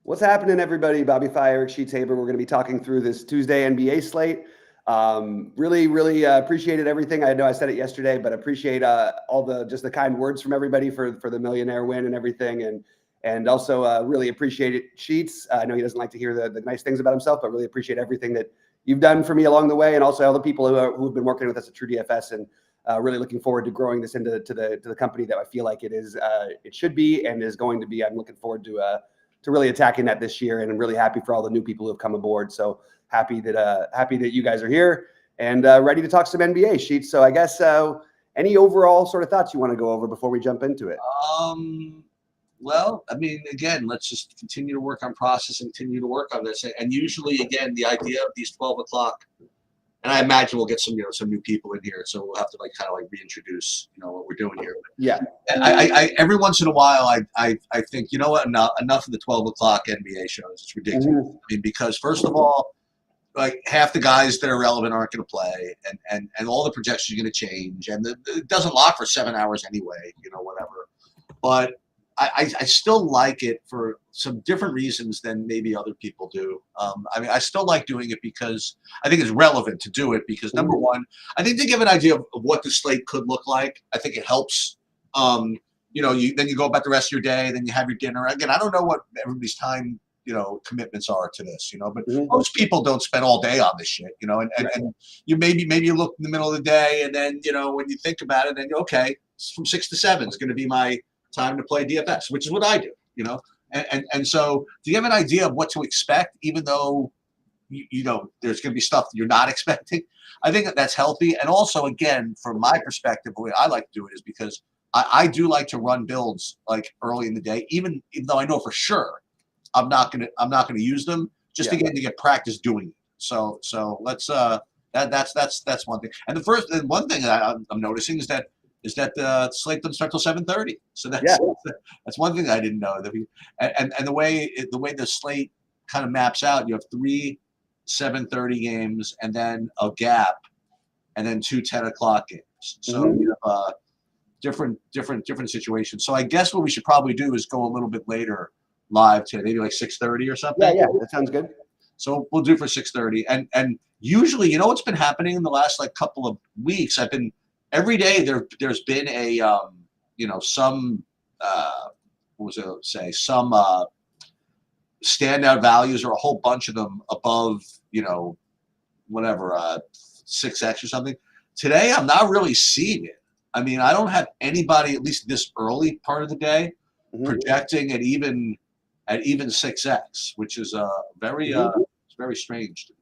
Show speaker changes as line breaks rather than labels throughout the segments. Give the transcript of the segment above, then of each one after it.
What's happening, everybody? Bobby Fi, Eric Sheetshaber. We're going to be talking through this Tuesday NBA slate. Really appreciated everything. I know I said it yesterday, but appreciate all the kind words from everybody for the millionaire win and everything, and also really appreciate it, Sheets. I know he doesn't like to hear the nice things about himself, but really appreciate everything that you've done for me along the way, and also all the people who've been working with us at TrueDFS, and really looking forward to growing this into the company that I feel like it should be and is going to be. I'm looking forward to really attacking that this year, and I'm really happy for all the new people who have come aboard. So happy that you guys are here and ready to talk some NBA, Sheets. So I guess any overall sort of thoughts you want to go over before we jump into it?
Well, I mean, again, let's just continue to work on process and continue to work on this. And usually, again, the idea of these 12 o'clock, and I imagine we'll get some new people in here, so we'll have to kind of reintroduce, what we're doing here. But
yeah.
I every once in a while, I think, you know what, enough of the 12 o'clock NBA shows. It's ridiculous.
Mm-hmm.
I mean, because first of all, half the guys that are relevant aren't going to play, and all the projections are going to change, and it doesn't lock for 7 hours anyway, whatever. But I still like it for some different reasons than maybe other people do. I mean, I still like doing it because I think it's relevant to do it because, number one, I think to give an idea of what the slate could look like, I think it helps. Then you go about the rest of your day, then you have your dinner. Again, I don't know what everybody's time, commitments are to this, but most people don't spend all day on this shit, and you maybe you look in the middle of the day, and then, when you think about it, then okay, from 6 to 7 is going to be my time to play DFS, which is what I do, and so do you have an idea of what to expect, even though there's going to be stuff that you're not expecting? I think that's healthy. And also, again, from my perspective, the way I like to do it is because I do like to run builds early in the day, even though I know for sure I'm not gonna use them, just to get practice doing it. So let's that's one thing. And one thing that I'm noticing is that the slate doesn't start till 7:30. So that's one thing I didn't know. And the way the slate kind of maps out, you have 3 7:30 games, and then a gap, and then 2 10 o'clock games. So you have different situations. So I guess what we should probably do is go a little bit later live today, maybe 6:30 or something.
Yeah, that sounds good. So
we'll do for 6:30. And usually, what's been happening in the last couple of weeks, I've been every day there's been a some standout values, or a whole bunch of them above 6x or something. Today I'm not really seeing it. I mean, I don't have anybody, at least this early part of the day, projecting at even 6x, which is very strange to me.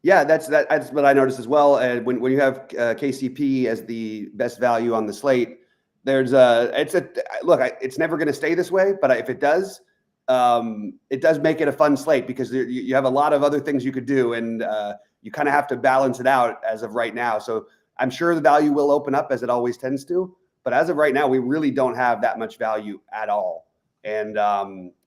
Yeah, that's what I noticed as well. And when you have KCP as the best value on the slate, it's never going to stay this way, but if it does make it a fun slate, because you have a lot of other things you could do, and you kind of have to balance it out as of right now. So I'm sure the value will open up, as it always tends to, but as of right now, we really don't have that much value at all. And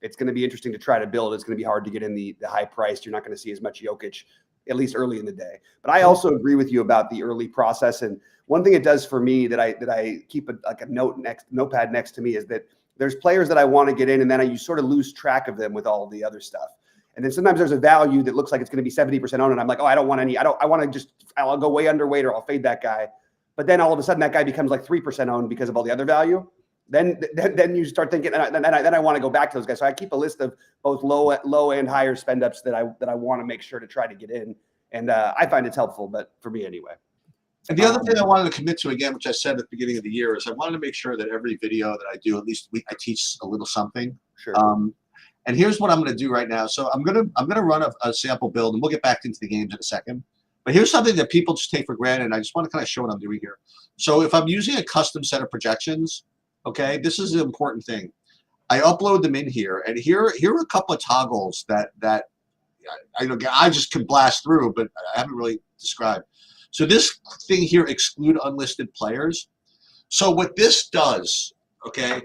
it's going to be interesting to try to build. It's going to be hard to get in the high priced. You're not going to see as much Jokic, at least early in the day. But I also agree with you about the early process. And one thing it does for me that I keep a notepad next to me is that there's players that I want to get in, and then you sort of lose track of them with all the other stuff. And then sometimes there's a value that looks like it's going to be 70% owned, and I'm like, oh, I don't want any. I'll go way underweight, or I'll fade that guy. But then all of a sudden that guy becomes 3% owned because of all the other value. Then you start thinking, then I want to go back to those guys. So I keep a list of both low and higher spend ups that I want to make sure to try to get in, and I find it's helpful. But for me anyway.
And the other thing I wanted to commit to, again, which I said at the beginning of the year, is I wanted to make sure that every video that I do, at least I teach a little something.
Sure.
And here's what I'm going to do right now. So I'm going to run a sample build, and we'll get back into the games in a second. But here's something that people just take for granted, and I just want to kind of show what I'm doing here. So if I'm using a custom set of projections, okay, this is an important thing. I upload them in here, and here are a couple of toggles that I just can blast through, but I haven't really described. So this thing here, exclude unlisted players. So what this does, okay,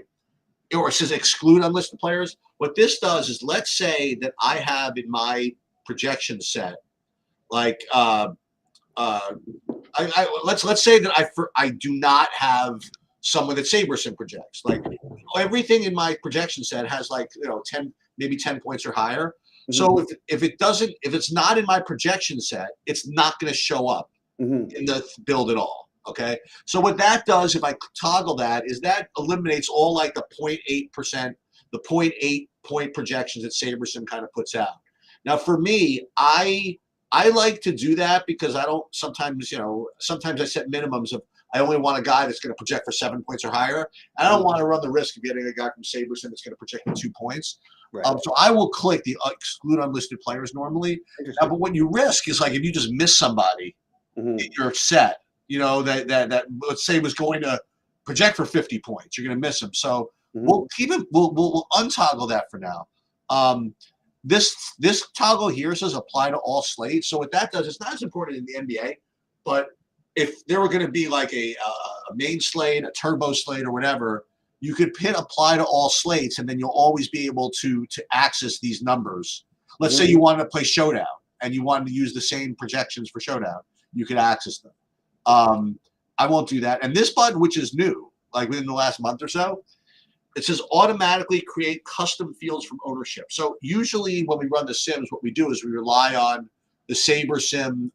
or it says exclude unlisted players. What this does is, let's say that I have in my projection set, let's say that I do not have someone that Saberson projects. everything in my projection set has like 10 points or higher. So if it's not in my projection set, it's not going to show up in the build at all. Okay. So what that does, if I toggle that, is that eliminates all like the 0.8%, the 0.8 point projections that SaberSim kind of puts out. Now for me, I like to do that because I don't sometimes I set minimums of I only want a guy that's going to project for 7 points or higher. I don't want to run the risk of getting a guy from SaberSim that's going to project for 2 points.
Right.
So I will click the exclude unlisted players normally. Now, but what you risk is like if you just miss somebody in your set, that let's say was going to project for 50 points, you're going to miss them. So we'll keep it. We'll untoggle that for now. This toggle here says apply to all slates. So what that does, it's not as important in the NBA, but if there were going to be like a main slate, a turbo slate, or whatever, you could hit apply to all slates, and then you'll always be able to access these numbers. Let's say you wanted to play Showdown, and you wanted to use the same projections for Showdown. You could access them. I won't do that. And this button, which is new, like within the last month or so, it says automatically create custom fields from ownership. So usually when we run the Sims, what we do is we rely on the SaberSim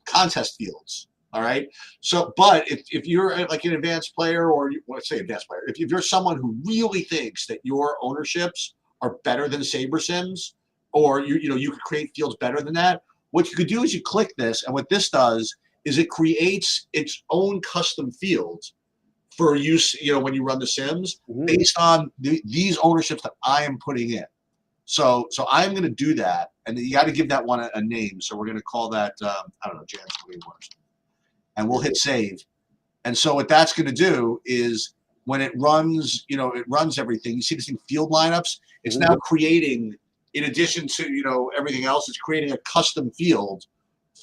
contest fields. All right. So, but if you're like an advanced player, or let's say advanced player, if you're someone who really thinks that your ownerships are better than SaberSim's, or you could create fields better than that, what you could do is you click this, and what this does is it creates its own custom fields for use, when you run the Sims based on these ownerships that I am putting in. So I'm going to do that, and you got to give that one a name. So we're going to call that I don't know, Jan's 21 or something. And we'll hit save. And so what that's going to do is when it runs, it runs everything. You see this in field lineups. It's now creating, in addition to everything else, it's creating a custom field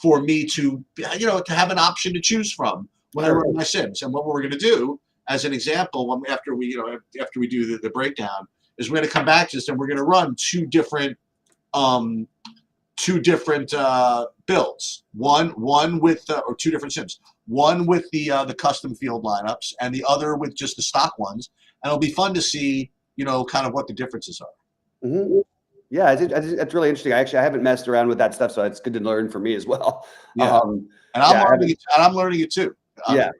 for me to to have an option to choose from when I run my Sims. And what we're going to do, as an example, after we do the breakdown, is we're going to come back to this and we're going to run two different builds. One with or two different Sims. One with the custom field lineups, and the other with just the stock ones. And it'll be fun to see, kind of what the differences are.
Yeah, it's really interesting. I haven't messed around with that stuff, so it's good to learn for me as well.
Yeah, and I'm learning it too.
Yeah.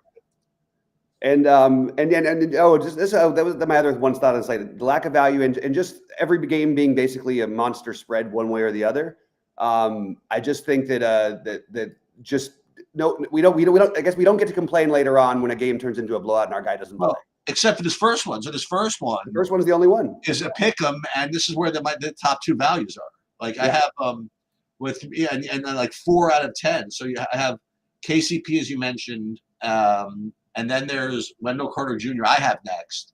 That was my other one thought on the site. The lack of value and just every game being basically a monster spread one way or the other. I just think that we don't. I guess we don't get to complain later on when a game turns into a blowout and our guy doesn't play.
Except for this first one. So the first one
is the only one.
Is a pick'em, and this is where the top two values are. Like I have and then like 4 out of 10. So I have KCP as you mentioned. And then there's Wendell Carter Jr. I have next,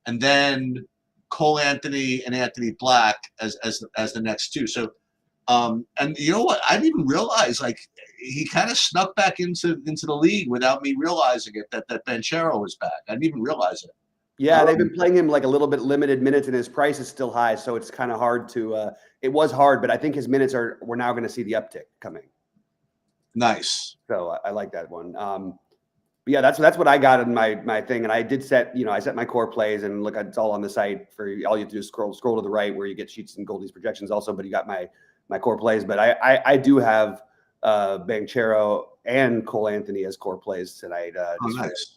and then Cole Anthony and Anthony Black as the next two. So, and you know what? I didn't even realize he kind of snuck back into the league without me realizing it. That Banchero was back. I didn't even realize it.
Yeah, they've been playing him like a little bit limited minutes, and his price is still high, so it's kind of hard to. It was hard, but I think his minutes we're now going to see the uptick coming.
Nice.
So I like that one. But yeah, that's what I got in my thing, and I did set I set my core plays, and look, it's all on the site. For all you have to do is scroll to the right where you get sheets and Goldie's projections also, but you got my core plays. But I do have Banchero and Cole Anthony as core plays tonight.
Nice.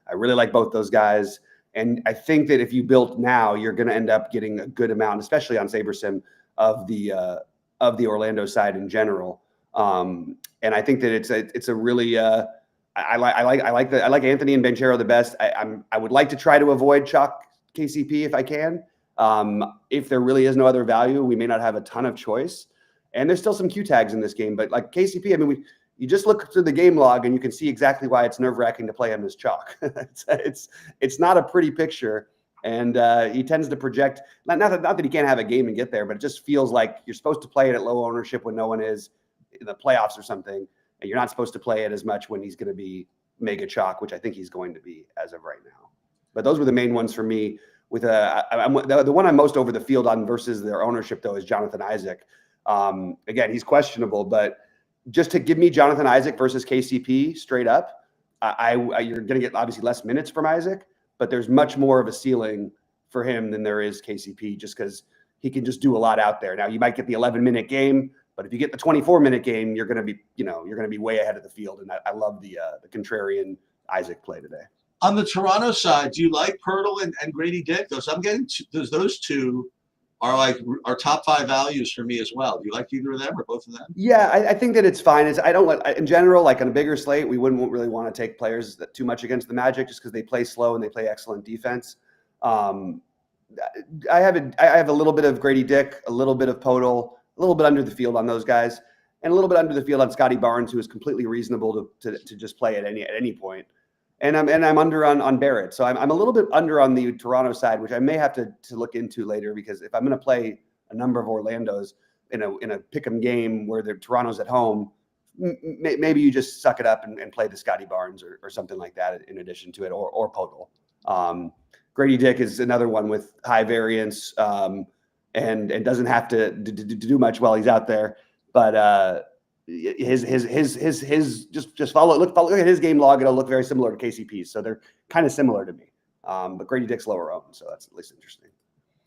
I really like both those guys, and I think that if you built now, you're going to end up getting a good amount, especially on SaberSim, of the Orlando side in general. And I think that it's a really I like Anthony and Banchero the best. I would like to try to avoid chalk KCP if I can. If there really is no other value, we may not have a ton of choice. And there's still some Q tags in this game, but like KCP, I mean, you just look through the game log and you can see exactly why it's nerve-wracking to play him as chalk. It's not a pretty picture, and he tends to project. Not that he can't have a game and get there, but it just feels like you're supposed to play it at low ownership when no one is in the playoffs or something. And you're not supposed to play it as much when he's going to be mega chalk, which I think he's going to be as of right now. But those were the main ones for me. With the one I'm most over the field on versus their ownership, though, is Jonathan Isaac. Again, he's questionable, but just to give me Jonathan Isaac versus KCP straight up, you're going to get obviously less minutes from Isaac, but there's much more of a ceiling for him than there is KCP, just because he can just do a lot out there. Now you might get the 11-minute game, but if you get the 24-minute game, you're going to be way ahead of the field. And I love the contrarian Isaac play today.
On the Toronto side, do you like Pirtle and Grady Dick? Those those two are top 5 values for me as well. Do you like either of them or both of them?
Yeah, I think that it's fine. I don't like, in general, like on a bigger slate, we wouldn't really want to take players that too much against the Magic just because they play slow and they play excellent defense. I have a little bit of Grady Dick, a little bit of Podol, a little bit under the field on those guys, and a little bit under the field on Scotty Barnes, who is completely reasonable to just play at any point. And I'm under on Barrett, so I'm a little bit under on the Toronto side, which I may have to look into later, because if I'm going to play a number of Orlandos in a pick'em game where the Toronto's at home, maybe you just suck it up and play the Scotty Barnes or something like that in addition to it, or Podol. Grady Dick is another one with high variance and doesn't have to do much while he's out there, but his just look at his game log. It'll look very similar to KCP's, so they're kind of similar to me. But Grady Dick's lower owned, so that's at least interesting.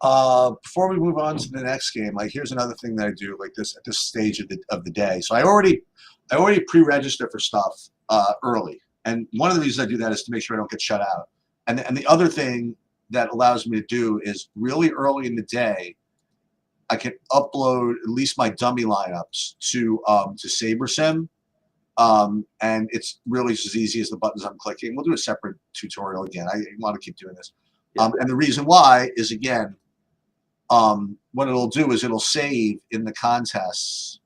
Before we move on to the next game, like here's another thing that I do like this at this stage of the day. So I already pre-register for stuff early, and one of the reasons I do that is to make sure I don't get shut out. And the other thing that allows me to do is really early in the day, I can upload at least my dummy lineups to SaberSim, and it's really as easy as the buttons I'm clicking. We'll do a separate tutorial again. I want to keep doing this, and the reason why is, again, what it'll do is it'll save in the contest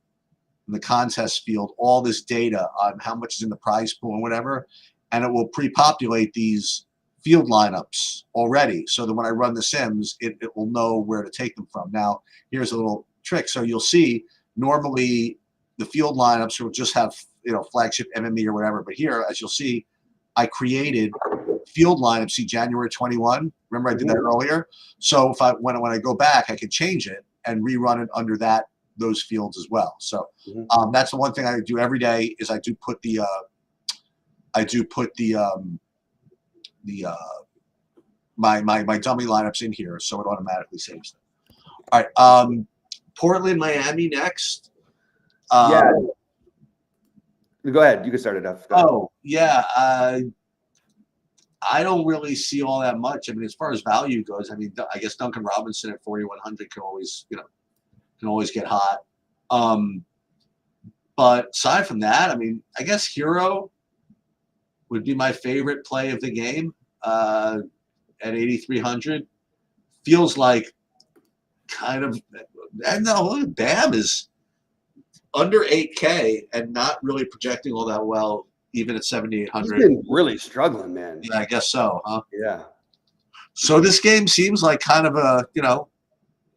field all this data on how much is in the prize pool and whatever, and it will pre-populate these field lineups already, so that when I run the Sims, it will know where to take them from. Now, here's a little trick. So you'll see normally the field lineups will just have flagship MME or whatever, but here, as you'll see, I created field lineups. See January 21. Remember I did that earlier. So if when I go back, I can change it and rerun it under those fields as well. So that's the one thing I do every day is I do put my dummy lineups in here, so it automatically saves them. All right, Portland, Miami next.
Yeah, go ahead. You can start it off.
Oh yeah, I don't really see all that much. I mean, as far as value goes, I mean, I guess Duncan Robinson at 4,100 can always get hot. But aside from that, I mean, I guess Hero would be my favorite play of the game at 8,300. Feels like kind of, and no, Bam is under 8K and not really projecting all that well, even at 7,800.
He's been really struggling, man.
Yeah, I guess so, huh?
Yeah.
So this game seems like kind of a,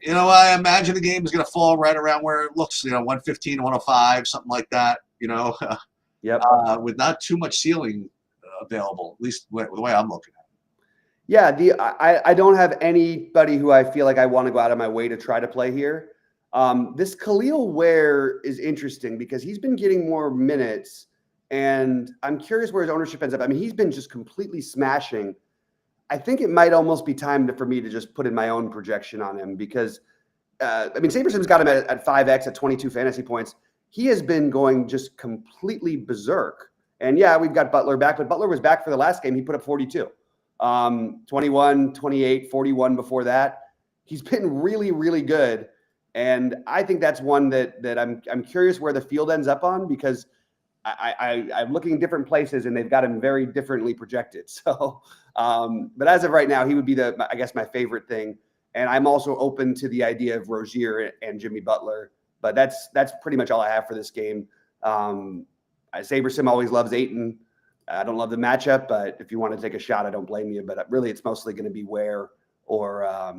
I imagine the game is going to fall right around where it looks, 115, 105, something like that,
Yep.
With not too much ceiling available, at least the way I'm looking at it.
Yeah, I don't have anybody who I feel like I want to go out of my way to try to play here. This Khalil Ware is interesting because he's been getting more minutes, and I'm curious where his ownership ends up. I mean, he's been just completely smashing. I think it might almost be time for me to just put in my own projection on him because, SaberSim's got him at 5X at 22 fantasy points. He has been going just completely berserk. And yeah, we've got Butler back, but Butler was back for the last game. He put up 42, 21, 28, 41 before that. He's been really, really good. And I think that's one that I'm curious where the field ends up on because I'm looking in different places and they've got him very differently projected. So, but as of right now, he would be my favorite thing. And I'm also open to the idea of Rozier and Jimmy Butler, but that's pretty much all I have for this game. SaberSim always loves Ayton. I don't love the matchup, but if you want to take a shot, I don't blame you. But really, it's mostly going to be Ware or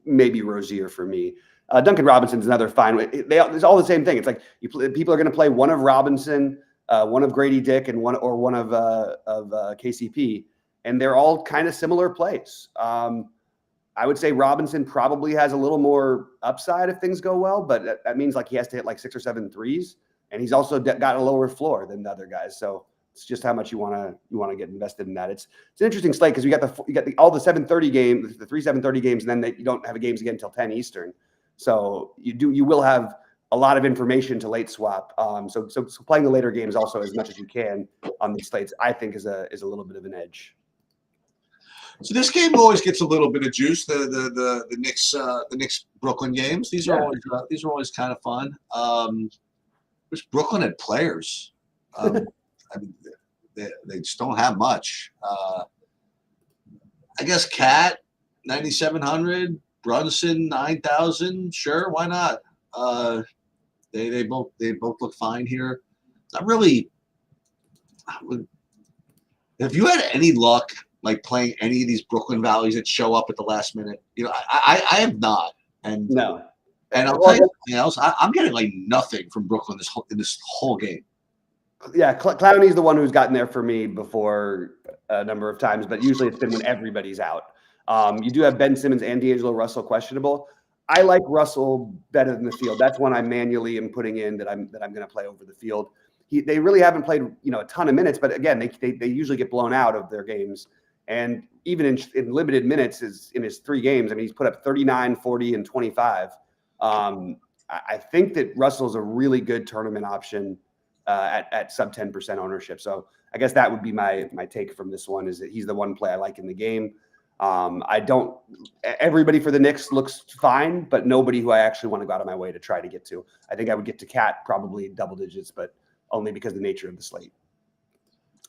maybe Rozier for me. Duncan Robinson's another fine. It's all the same thing. It's like people are going to play one of Robinson, one of Grady Dick, and one of KCP, and they're all kind of similar plays. I would say Robinson probably has a little more upside if things go well, but that means like he has to hit like 6 or 7 threes, and he's also got a lower floor than the other guys. So It's just how much you want to get invested in that. It's an interesting slate because you got all the 7:30 games, the 3 7:30 games, and then you don't have games again until 10 Eastern. So you will have a lot of information to late swap. So playing the later games also as much as you can on these slates, I think is a little bit of an edge.
So this game always gets a little bit of juice. The Knicks Brooklyn games. These are always kind of fun. Wish Brooklyn had players. I mean, they just don't have much. I guess Cat 9,700, Brunson 9,000. Sure, why not? They both look fine here. Not really. Have you had any luck like playing any of these Brooklyn values that show up at the last minute? You know, I have not. And
no.
And I'll tell you something else. I'm getting like nothing from Brooklyn in this whole game.
Yeah, Clowney's the one who's gotten there for me before a number of times, but usually it's been when everybody's out. You do have Ben Simmons and D'Angelo Russell questionable. I like Russell better than the field. That's one I manually am putting in that I'm going to play over the field. They really haven't played a ton of minutes, but again, they usually get blown out of their games. And even in limited minutes, in his 3 games, I mean, he's put up 39, 40, and 25. I think that Russell's a really good tournament option at sub 10% ownership. So I guess that would be my take from this one, is that he's the one play I like in the game. Everybody for the Knicks looks fine, but nobody who I actually want to go out of my way to try to get to. I think I would get to Cat probably double digits, but only because of the nature of the slate.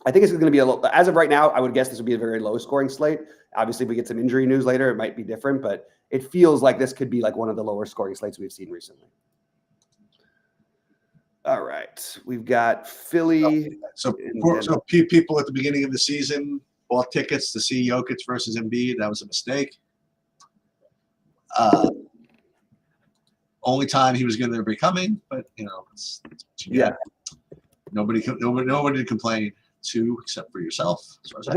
I think it's going to be as of right now, I would guess this would be a very low scoring slate. Obviously, if we get some injury news later, it might be different, but it feels like this could be like one of the lower scoring slates we've seen recently. All right. We've got Philly.
So people at the beginning of the season bought tickets to see Jokic versus Embiid. That was a mistake. Only time he was going to be coming, but it's
yeah.
Nobody to complain to except for yourself, as far as I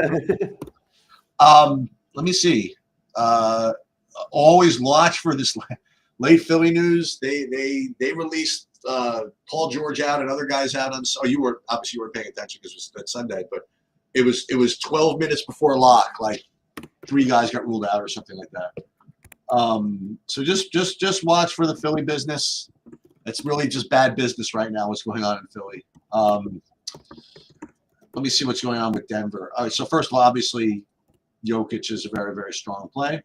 know. Let me see. Always watch for this late Philly news. They released Paul George out and other guys out on. Oh, you were paying attention because it was that Sunday, but it was 12 minutes before lock. Like 3 guys got ruled out or something like that. So just watch for the Philly business. It's really just bad business right now. What's going on in Philly? Let me see what's going on with Denver. All right. So first of all, obviously, Jokic is a very, very strong play.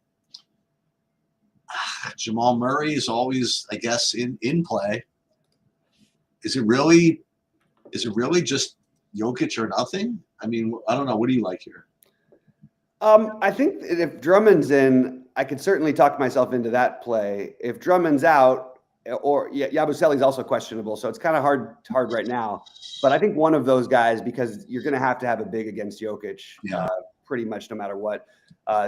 Jamal Murray is always, I guess, in play. Is it really just Jokic or nothing? I mean, I don't know. What do you like here?
I think if Drummond's in, I could certainly talk myself into that play. If Drummond's out, or Yabusele's also questionable, so it's kind of hard right now. But I think one of those guys, because you're going to have a big against Jokic, pretty much no matter what.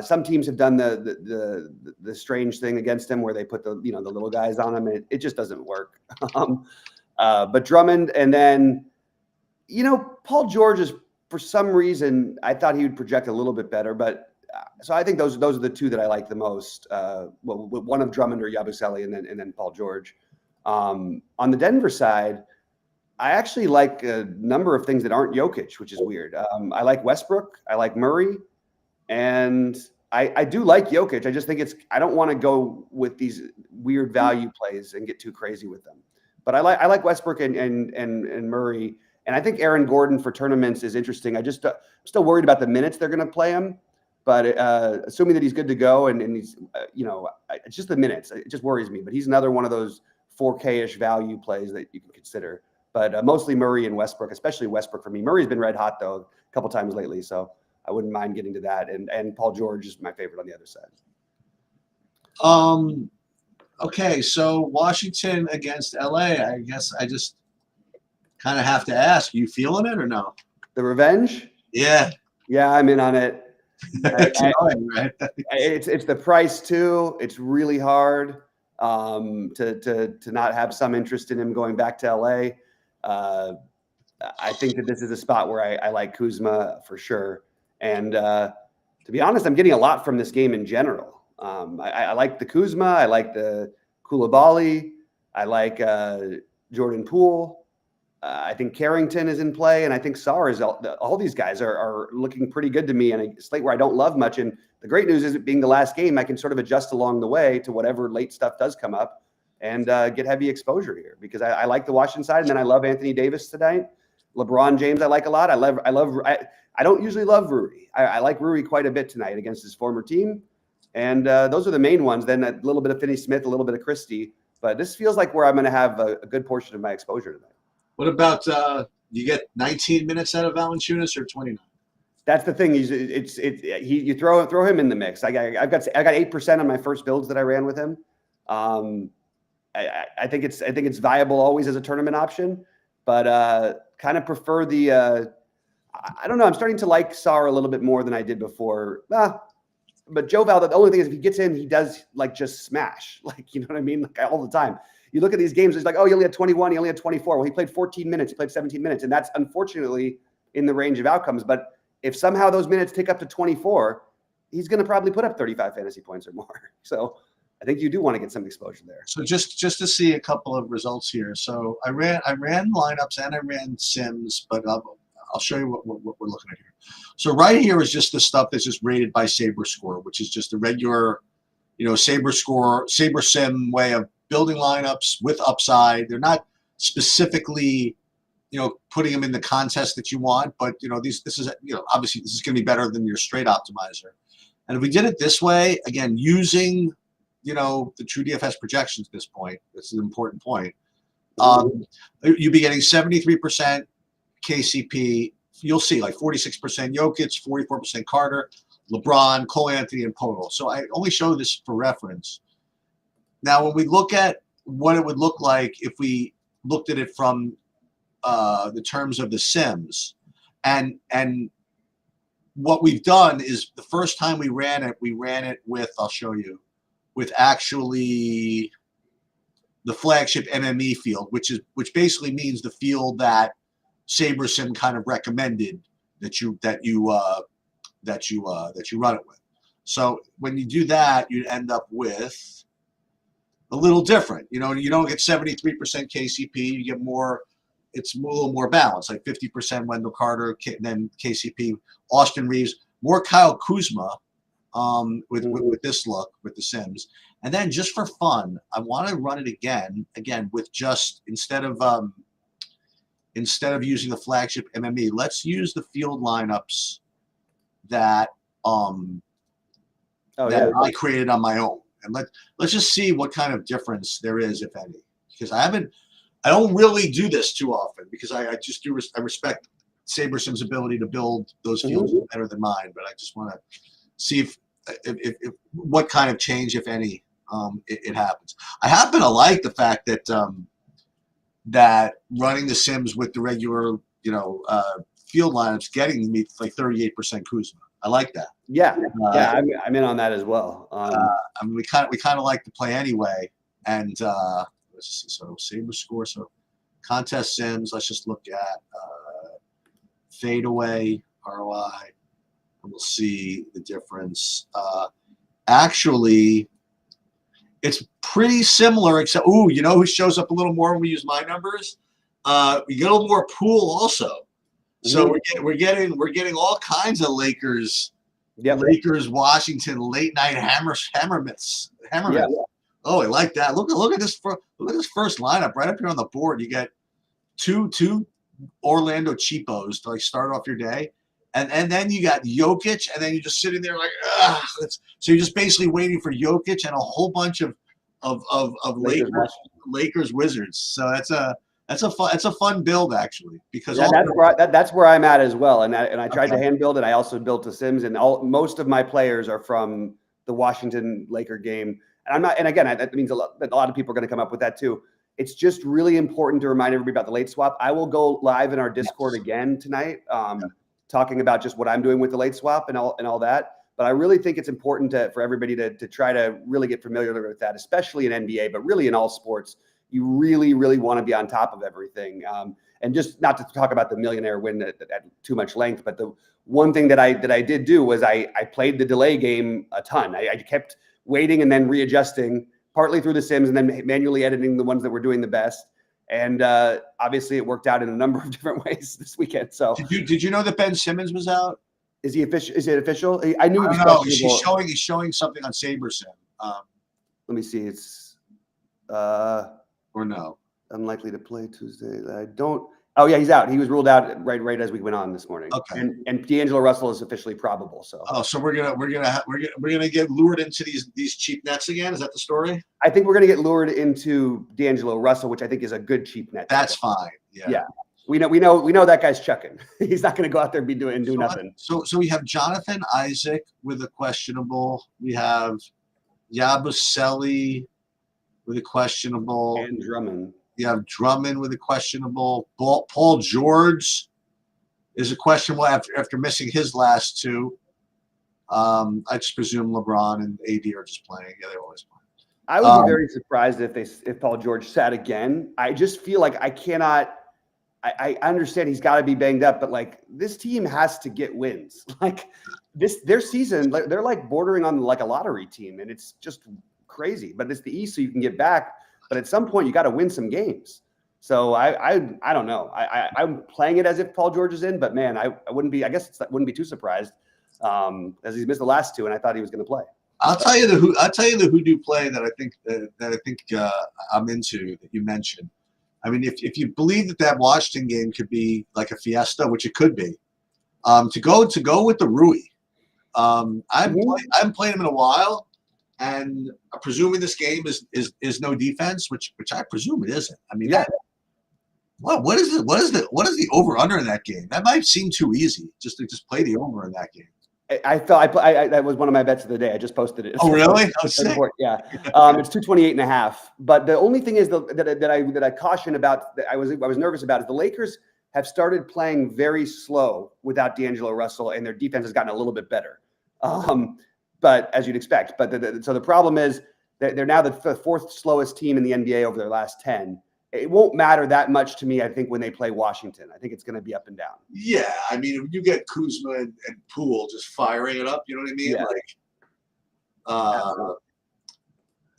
Some teams have done the strange thing against him where they put the little guys on him, and it just doesn't work. But Drummond, and then Paul George is, for some reason, I thought he would project a little bit better, but so I think those are the 2 that I like the most. One of Drummond or Yabusele, and then Paul George. On the Denver side, I actually like a number of things that aren't Jokic, which is weird. I like Westbrook, I like Murray, and I do like Jokic. I just think I don't want to go with these weird value plays and get too crazy with them. But I like Westbrook and Murray, and I think Aaron Gordon for tournaments is interesting. I'm still worried about the minutes they're going to play him. But assuming that he's good to go and he's, it's just the minutes. It just worries me. But he's another one of those 4K-ish value plays that you can consider. But mostly Murray and Westbrook, especially Westbrook for me. Murray's been red hot, though, a couple times lately. So I wouldn't mind getting to that. And Paul George is my favorite on the other side.
Okay, so Washington against LA. I guess I just kind of have to ask, you feeling it or no?
The revenge?
Yeah.
Yeah, I'm in on it.
It's
It's the price too. It's really hard to not have some interest in him going back to LA. I think that this is a spot where I like Kuzma for sure. And to be honest, I'm getting a lot from this game in general. I like the Kuzma. I like the Koulibaly. I like Jordan Poole. I think Carrington is in play, and I think Sarr is. All these guys are looking pretty good to me, and a slate where I don't love much. And the great news is, it being the last game, I can sort of adjust along the way to whatever late stuff does come up, and get heavy exposure here, because I like the Washington side, and then I love Anthony Davis tonight. LeBron James I like a lot. I don't usually love Rui. I like Rui quite a bit tonight against his former team, and those are the main ones. Then a little bit of Finney-Smith, a little bit of Christie, but this feels like where I'm going to have a good portion of my exposure tonight.
What about you get 19 minutes out of Valanciunas or 29?
That's the thing. You throw him in the mix. I got 8% on my first builds that I ran with him. I think it's viable always as a tournament option, but kind of prefer the. I don't know. I'm starting to like Sarr a little bit more than I did before. But Joe Val, the only thing is, if he gets in, he does like just smash. Like, you know what I mean? Like, all the time. You look at these games, it's like, oh, he only had 21, he only had 24. Well, he played 14 minutes, he played 17 minutes, and that's unfortunately in the range of outcomes. But if somehow those minutes tick up to 24, he's going to probably put up 35 fantasy points or more. So I think you do want to get some exposure there.
So just to see a couple of results here. So I ran lineups and I ran sims, but I'll show you what we're looking at here. So right here is just the stuff that's just rated by Saber Score, which is just a regular, Saber Sim way of building lineups with upside. They're not specifically, putting them in the contest that you want, but this is obviously this is going to be better than your straight optimizer. And if we did it this way, again, using the TrueDFS projections at this point, this is an important point. You'd be getting 73% KCP. You'll see like 46% Jokic, 44% Carter, LeBron, Cole Anthony, and Poeltl. So I only show this for reference. Now, when we look at what it would look like if we looked at it from the terms of the Sims, and what we've done is the first time we ran it with, I'll show you, with actually the flagship MME field, which basically means the field that SaberSim kind of recommended that you run it with. So when you do that, you end up with a little different. You don't get 73% KCP. You get more. It's a little more balanced, like 50% Wendell Carter, then KCP, Austin Reeves, more Kyle Kuzma with this look with the Sims. And then just for fun, I want to run it again with just instead of using the flagship MME, let's use the field lineups that I created on my own, and let's just see what kind of difference there is, if any. Because I don't really do this too often, because I respect SaberSim's ability to build those fields better than mine, but I just want to see if what kind of change, if any, it happens. I happen to like the fact that that running the Sims with the regular field lineups getting me like 38% Kuzma. I like that.
Yeah, I'm in on that as well.
I mean, we kind of like to play anyway, and let's see. So Saber Score. So contest Sims. Let's just look at fadeaway ROI, and we'll see the difference. Actually, it's pretty similar, except who shows up a little more when we use my numbers? We get a little more pool also. So we're getting all kinds of Lakers, Lakers, Washington late night hammer myths. Yeah. Oh, I like that. Look at this first lineup right up here on the board. You get two Orlando cheapos to like start off your day, and then you got Jokic, and then you're just sitting there like, so you're just basically waiting for Jokic and a whole bunch of Lakers Wizards. So that's a fun build, actually, because
that's where I'm at as well. And I tried to hand build it. I also built the Sims, and most of my players are from the Washington Laker game. And I'm not. And again, that means a lot of people are going to come up with that too. It's just really important to remind everybody about the late swap. I will go live in our Discord again tonight, talking about just what I'm doing with the late swap and all that. But I really think it's important for everybody to try to really get familiar with that, especially in NBA, but really in all sports. You really, really want to be on top of everything. And just not to talk about the millionaire win at too much length, but the one thing that I did do was I played the delay game a ton. I kept waiting and then readjusting, partly through the Sims and then manually editing the ones that were doing the best. And obviously, it worked out in a number of different ways this weekend. So,
did you know that Ben Simmons was out?
is he official? Is it official? I knew he was
questionable. He's showing something on SaberSim.
Let me see. It's
or no,
unlikely to play Tuesday. I don't. Oh yeah, he's out. He was ruled out right as we went on this morning.
Okay.
And D'Angelo Russell is officially probable. So.
Oh, so we're gonna get lured into these cheap nets again. Is that the story?
I think we're gonna get lured into D'Angelo Russell, which I think is a good cheap net.
That's fine. Yeah.
Yeah. We know that guy's chucking. He's not gonna go out there and do nothing.
So we have Jonathan Isaac with a questionable. We have Yabusele with a questionable.
And Drummond.
You have Drummond with a questionable. Paul George is a questionable after missing his last two. I just presume LeBron and AD are just playing. Yeah, they're always playing.
I would be very surprised if Paul George sat again. I just feel like I cannot. I understand he's got to be banged up, but like this team has to get wins. Like their season, they're like bordering on like a lottery team, and it's just crazy. But it's the East, so you can get back. But at some point, you got to win some games. So I don't know. I'm playing it as if Paul George is in, but man, I wouldn't be. I guess wouldn't be too surprised as he's missed the last two, and I thought he was going to play.
I'll tell you the who do play that I think I'm into that you mentioned. I mean, if you believe that Washington game could be like a fiesta, which it could be, to go with the Rui. I haven't played him in a while. And presuming this game is no defense, which I presume it isn't. I mean,
yeah.
What is the over under in that game? That might seem too easy just to play the over in that game.
I that was one of my bets of the day. I just posted it.
Oh really? Oh, sick.
Yeah. It's 228.5. But the only thing is that I caution about that I was nervous about is the Lakers have started playing very slow without D'Angelo Russell, and their defense has gotten a little bit better. But as you'd expect, so the problem is that they're now the fourth slowest team in the NBA over their last 10. It won't matter that much to me, I think, when they play Washington. I think it's going to be up and down.
Yeah, I mean, you get Kuzma and Poole just firing it up. You know what I mean?
Yeah.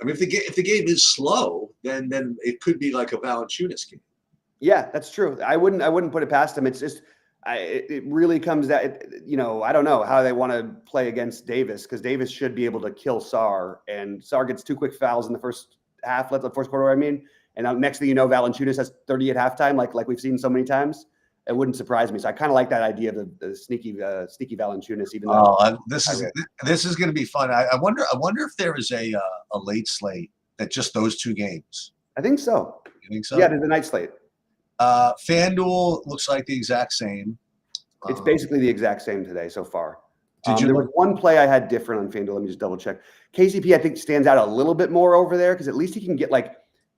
I mean, if the game is slow, then it could be like a Valanciunas game.
Yeah, that's true. I wouldn't put it past them. It's just. It really comes down, I don't know how they want to play against Davis because Davis should be able to kill Sarr, and Sarr gets 2 quick fouls in the first quarter. And next thing you know, Valanciunas has 30 at halftime, like we've seen so many times. It wouldn't surprise me. So I kind of like that idea of the sneaky Valanciunas. Even though
this is going to be fun. I wonder if there is a late slate that just those 2 games.
I think so.
You think so?
Yeah, there's a night slate.
FanDuel looks like the exact same.
It's basically the exact same today so far. There was one play I had different on FanDuel. Let me just double check. KCP, I think, stands out a little bit more over there because at least he can get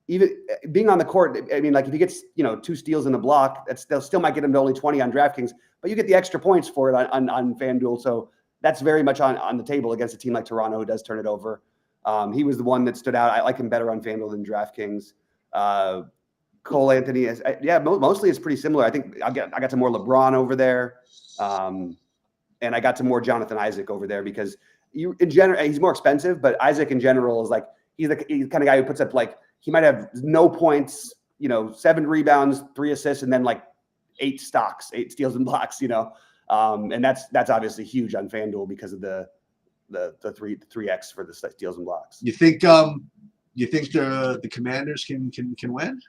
even being on the court. I mean, if he gets 2 steals in a block, they'll still might get him to only 20 on DraftKings, but you get the extra points for it on FanDuel. So that's very much on the table against a team like Toronto who does turn it over. He was the one that stood out. I like him better on FanDuel than DraftKings. Cole Anthony mostly it's pretty similar. I think I got some more LeBron over there, and I got some more Jonathan Isaac over there because in general he's more expensive, but Isaac in general is he's the kind of guy who puts up he might have no points, 7 rebounds, 3 assists, and then 8 stocks, 8 steals and blocks, and that's obviously huge on FanDuel because of the 3x for the steals and blocks.
You think the Commanders can win?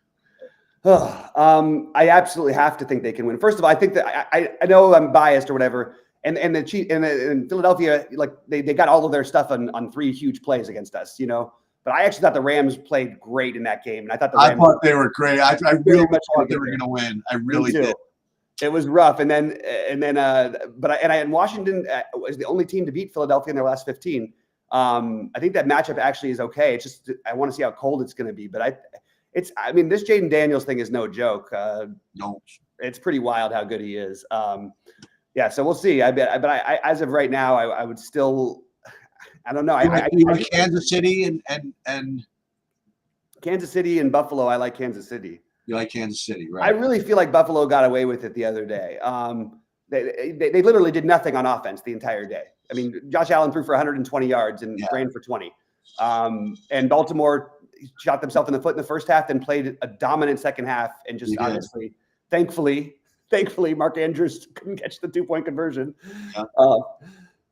I absolutely have to think they can win. First of all, I think that I know I'm biased or whatever, and Philadelphia, they got all of their stuff on 3 huge plays against us, But I actually thought the Rams played great in that game, and I thought
I thought they were great. I really thought they were going to win. I really did.
It was rough, and Washington was the only team to beat Philadelphia in their last 15. I think that matchup actually is okay. It's just I want to see how cold it's going to be, but this Jaden Daniels thing is no joke.
No,
it's pretty wild how good he is. So we'll see. But as of right now, I would still. I don't know.
You like Kansas City and
Kansas City and Buffalo. I like Kansas City.
You like Kansas City, right?
I really feel like Buffalo got away with it the other day. They literally did nothing on offense the entire day. I mean, Josh Allen threw for 120 yards and ran for 20. And Baltimore, shot themselves in the foot in the first half, then played a dominant second half, and just honestly, thankfully, Mark Andrews couldn't catch the 2-point conversion.
Yeah.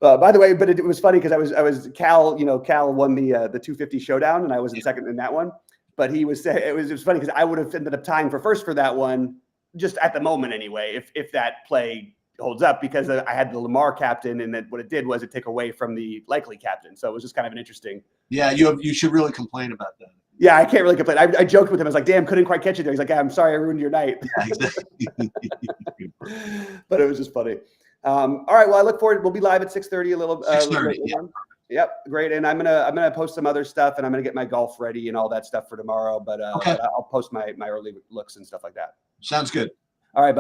By the way, but it was funny because I was Cal. Cal won the 250 showdown, and I was in second in that one. But he was saying it was funny because I would have ended up tying for first for that one, just at the moment anyway. If that play holds up, because I had the Lamar captain, and then what it did was it took away from the likely captain. So it was just kind of an interesting.
Yeah, you should really complain about that.
Yeah, I can't really complain. I joked with him. I was like, "Damn, couldn't quite catch it there." He's like, "I'm sorry, I ruined your night."
Yeah, exactly.
But it was just funny. All right. Well, I look forward. We'll be live at 6:30. A little.
6:30. Yeah.
Yep, great. And I'm gonna post some other stuff, and I'm gonna get my golf ready and all that stuff for tomorrow. But,
Okay.
but I'll post my early looks and stuff like that.
Sounds good.
All right.